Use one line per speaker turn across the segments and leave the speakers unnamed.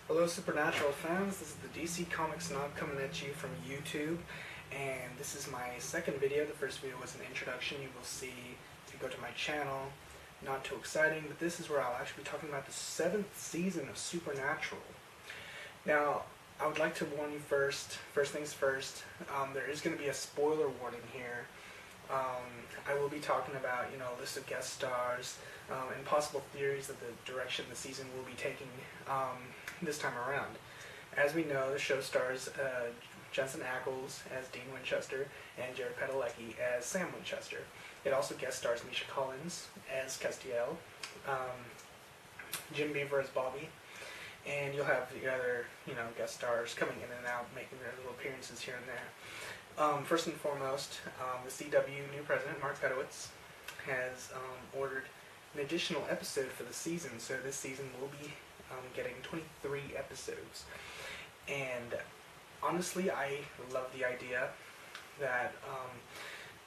Hello Supernatural fans, this is the DC Comics Snob coming at you from YouTube, and this is my second video. The first video was an introduction you will see if you go to my channel. Not too exciting, but this is where I'll actually be talking about the 7th season of Supernatural. Now, I would like to warn you first things first, there is going to be a spoiler warning here. I will be talking about, a list of guest stars and possible theories of the direction the season will be taking this time around. As we know, the show stars Jensen Ackles as Dean Winchester and Jared Padalecki as Sam Winchester. It also guest stars Misha Collins as Castiel, Jim Beaver as Bobby, and you'll have the other, guest stars coming in and out, making their little appearances here and there. First and foremost, the CW new president, Mark Pedowitz, has ordered an additional episode for the season. So this season will be getting 23 episodes. And honestly, I love the idea that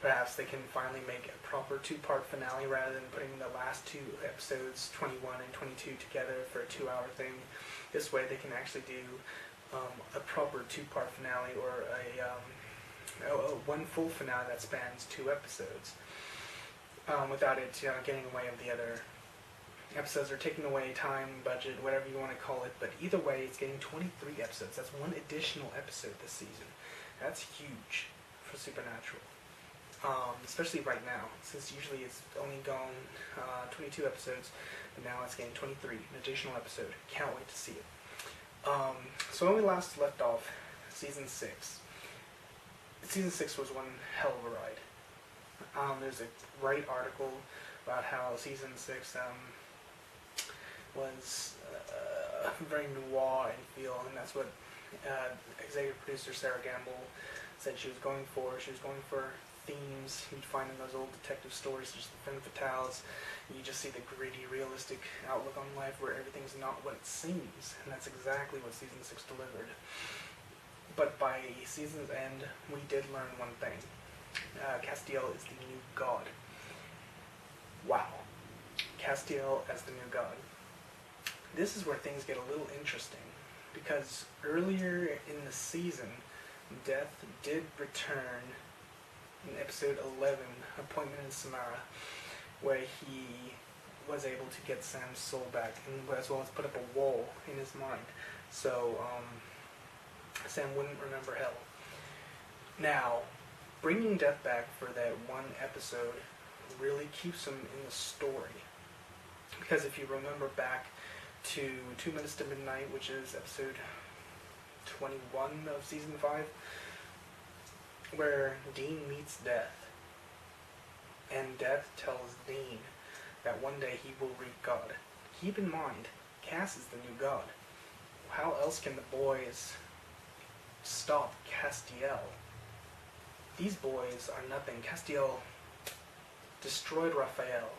perhaps they can finally make a proper two-part finale rather than putting the last two episodes, 21 and 22, together for a 2-hour thing. This way they can actually do a proper two-part finale or one full finale that spans 2 episodes without it getting away of the other episodes or taking away time, budget, whatever you want to call it. But either way, it's getting 23 episodes. That's one additional episode this season. That's huge for Supernatural, especially right now, since usually it's only gone 22 episodes, but now it's getting 23, an additional episode. Can't wait to see it. So when we last left off, Season 6. Season 6 was one hell of a ride. There's a great article about how Season 6 was very noir in feel, and that's what executive producer Sarah Gamble said she was going for. She was going for themes you'd find in those old detective stories, just the femme fatales. You just see the gritty, realistic outlook on life where everything's not what it seems, and that's exactly what Season 6 delivered. But by season's end, we did learn one thing. Castiel is the new god. Wow. Castiel as the new god. This is where things get a little interesting, because earlier in the season, Death did return in episode 11, Appointment in Samara, where he was able to get Sam's soul back, and as well as put up a wall in his mind. So, Sam wouldn't remember hell. Now, bringing Death back for that one episode really keeps him in the story. Because if you remember back to 2 Minutes to Midnight, which is episode 21 of Season 5, where Dean meets Death, and Death tells Dean that one day he will reach God. Keep in mind, Cass is the new god. How else can the boys stop Castiel? These boys are nothing. Castiel destroyed Raphael.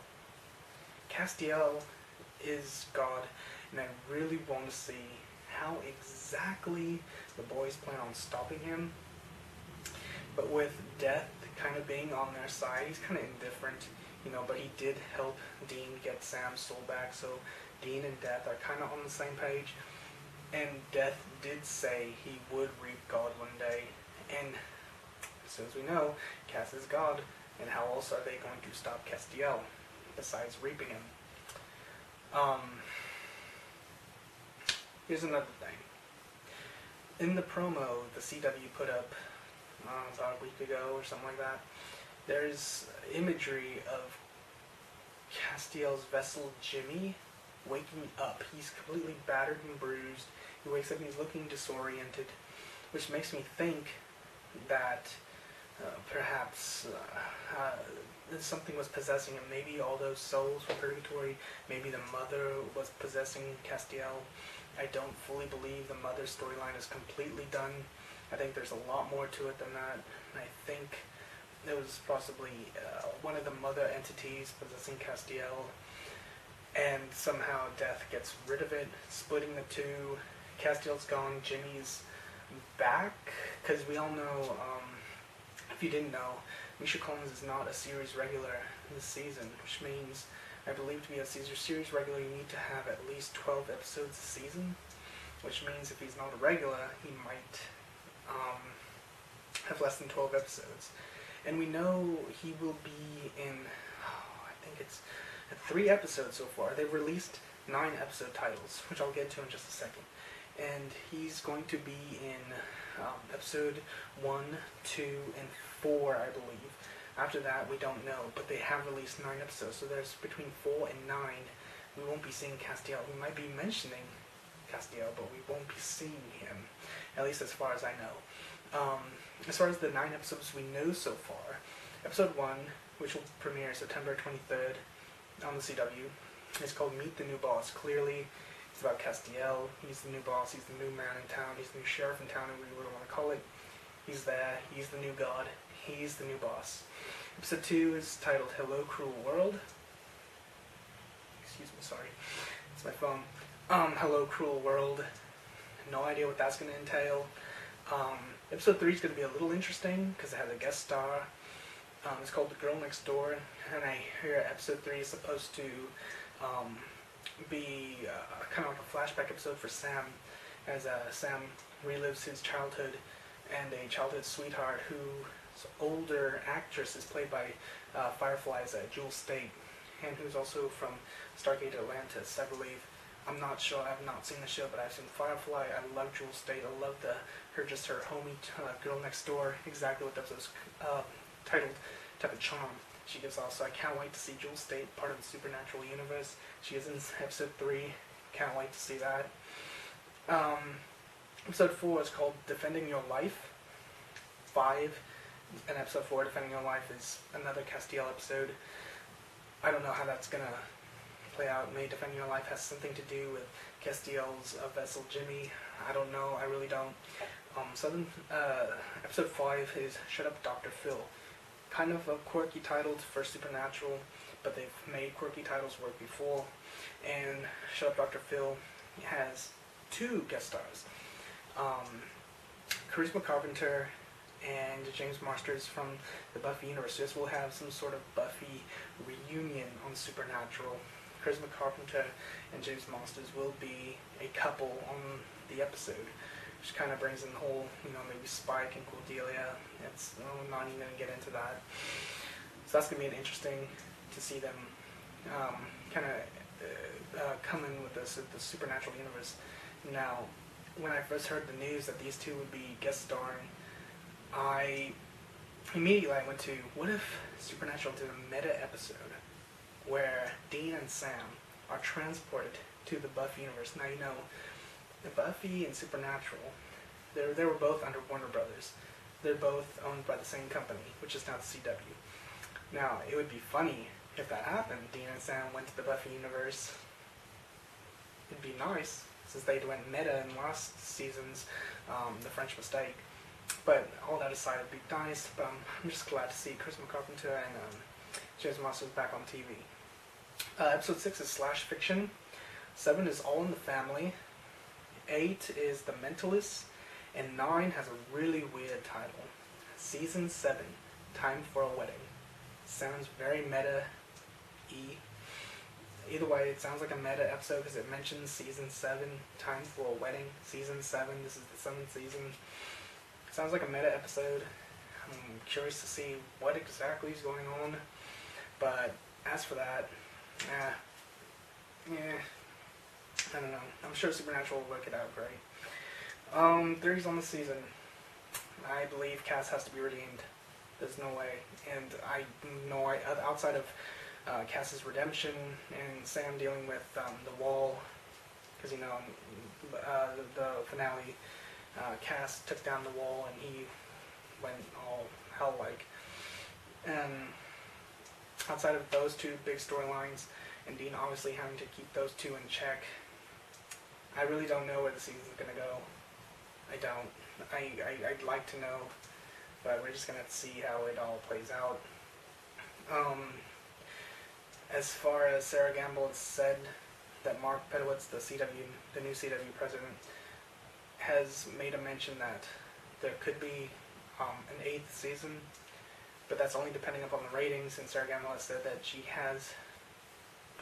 Castiel is God, and I really want to see how exactly the boys plan on stopping him. But with Death kind of being on their side, he's kind of indifferent, but he did help Dean get Sam's soul back, so Dean and Death are kind of on the same page. And Death did say he would reap God one day, and as we know, Cass is God, and how else are they going to stop Castiel besides reaping him? Here's another thing. In the promo the CW put up about a week ago or something like that, there's imagery of Castiel's vessel Jimmy waking up. He's completely battered and bruised. He wakes up and he's looking disoriented, which makes me think that perhaps something was possessing him. Maybe all those souls from purgatory, maybe the mother was possessing Castiel. I don't fully believe the mother storyline is completely done. I think there's a lot more to it than that. I think it was possibly one of the mother entities possessing Castiel, and somehow Death gets rid of it, splitting the two. Castiel's gone, Jimmy's back, because we all know, if you didn't know, Misha Collins is not a series regular this season, which means I believe to be a series regular you need to have at least 12 episodes a season. which means if he's not a regular, he might have less than 12 episodes. And we know he will be in, I think it's 3 episodes so far. They've released 9 episode titles, which I'll get to in just a second. And he's going to be in episode 1, 2, and 4, I believe. After that, we don't know, but they have released 9 episodes, so there's between 4 and 9, we won't be seeing Castiel. We might be mentioning Castiel, but we won't be seeing him, at least as far as I know. As far as the 9 episodes we know so far, episode 1, which will premiere September 23rd on the CW, is called Meet the New Boss. Clearly, it's about Castiel. He's the new boss, he's the new man in town, he's the new sheriff in town, whatever you want to call it. He's there, he's the new god, he's the new boss. Episode 2 is titled Hello Cruel World. Excuse me, sorry. It's my phone. Hello Cruel World. No idea what that's going to entail. Episode 3 is going to be a little interesting because it has a guest star. It's called The Girl Next Door, and I hear episode 3 is supposed to be kind of like a flashback episode for Sam, as Sam relives his childhood, and a childhood sweetheart whose older actress is played by Firefly's Jewel State, and who's also from Stargate Atlantis, I believe. I'm not sure, I've not seen the show, but I've seen Firefly. I love Jewel State. I love her homie, girl next door, exactly what the episode's titled, type of charm she gives off. So I can't wait to see Jewel State, part of the Supernatural universe. She is in episode 3. Can't wait to see that. Episode 4 is called Defending Your Life. 5 and episode 4, Defending Your Life, is another Castiel episode. I don't know how that's gonna play out. Maybe Defending Your Life has something to do with Castiel's vessel Jimmy. I don't know. I really don't. Episode 5 is Shut Up Dr. Phil. Kind of a quirky title for Supernatural, but they've made quirky titles work before. And Shut Up Dr. Phil has 2 guest stars. Charisma Carpenter and James Marsters from the Buffy universe. This will have some sort of Buffy reunion on Supernatural. Charisma Carpenter and James Marsters will be a couple on the episode, which kind of brings in the whole, maybe Spike and Cordelia. I'm not even going to get into that. So that's going to be interesting to see them come in with the Supernatural universe. Now, when I first heard the news that these 2 would be guest starring, I immediately went to, what if Supernatural did a meta episode where Dean and Sam are transported to the Buffy universe? Now, the Buffy and Supernatural, they were both under Warner Brothers. They're both owned by the same company, which is now the CW. Now, it would be funny if that happened. Dean and Sam went to the Buffy universe. It'd be nice, since they went meta in last season's The French Mistake. But all that aside, it'd be nice. But I'm just glad to see Charisma Carpenter and James Marsters back on TV. Episode 6 is Slash Fiction. 7 is All in the Family. 8 is The Mentalist. And 9 has a really weird title. Season 7, Time for a Wedding. Sounds very meta-y. Either way, it sounds like a meta episode because it mentions Season 7, Time for a Wedding. Season 7, this is the 7th season. Sounds like a meta episode. I'm curious to see what exactly is going on. But as for that, I don't know. I'm sure Supernatural will work it out great. 3's on the season. I believe Cass has to be redeemed. There's no way. And I know outside of Cass's redemption and Sam dealing with the wall, because the finale, Cass took down the wall and he went all hell-like. And outside of those 2 big storylines, and Dean obviously having to keep those 2 in check, I really don't know where the season's going to go. I don't. I'd like to know, but we're just going to have to see how it all plays out. As far as Sarah Gamble has said that Mark Pedowitz, the new CW president, has made a mention that there could be an 8th season, but that's only depending upon the ratings, and Sarah Gamble has said that she has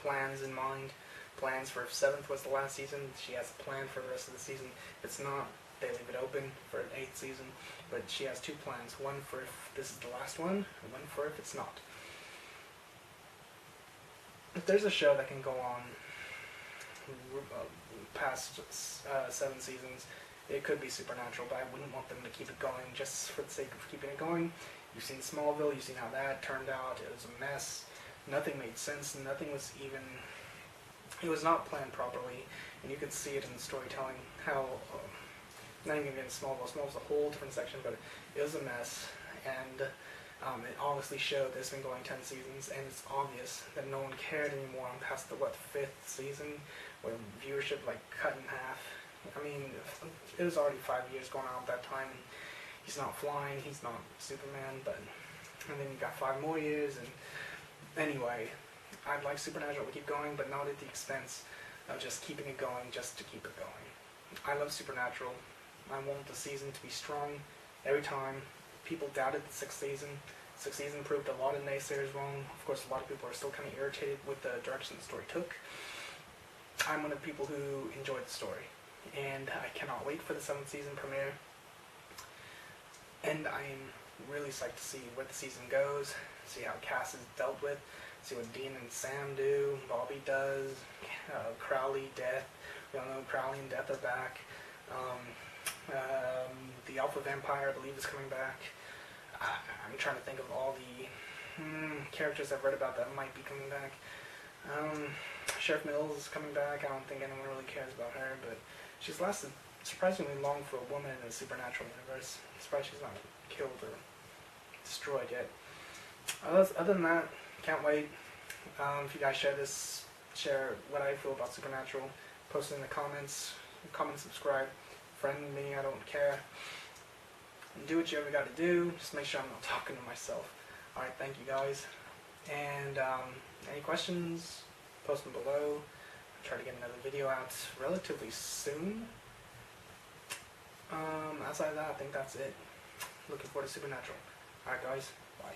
plans in mind plans for if 7th was the last season. She has a plan for the rest of the season. If it's not, they leave it open for an 8th season. But she has 2 plans. One for if this is the last one, and one for if it's not. If there's a show that can go on past 7 seasons, it could be Supernatural, but I wouldn't want them to keep it going just for the sake of keeping it going. You've seen Smallville, you've seen how that turned out. It was a mess. Nothing made sense. Nothing was even... It was not planned properly, and you could see it in the storytelling, how... not even getting Smallville. Smallville's a whole different section, but it was a mess, and it obviously showed that it's been going 10 seasons, and it's obvious that no one cared anymore past the, 5th season, where viewership, cut in half. I mean, it was already 5 years going on at that time. He's not flying, he's not Superman, and then you got 5 more years, and anyway, I'd like Supernatural to keep going, but not at the expense of just keeping it going just to keep it going. I love Supernatural. I want the season to be strong every time. People doubted the 6th season. 6th season proved a lot of naysayers wrong. Of course, a lot of people are still kind of irritated with the direction the story took. I'm one of the people who enjoyed the story, and I cannot wait for the 7th season premiere. And I am really psyched to see where the season goes, see how Cass is dealt with, see what Dean and Sam do, Bobby does, Crowley, Death. We all know Crowley and Death are back. The Alpha Vampire, I believe, is coming back. I'm trying to think of all the characters I've read about that might be coming back. Sheriff Mills is coming back. I don't think anyone really cares about her, but she's lasted surprisingly long for a woman in the Supernatural universe. I'm surprised she's not killed or destroyed yet. Other than that, can't wait. If you guys share what I feel about Supernatural, post it in the comments. Comment, subscribe, friend me, I don't care. And do what you ever got to do. Just make sure I'm not talking to myself. Alright, thank you guys. And any questions, post them below. I'll try to get another video out relatively soon. Outside of that, I think that's it. Looking forward to Supernatural. Alright guys, bye.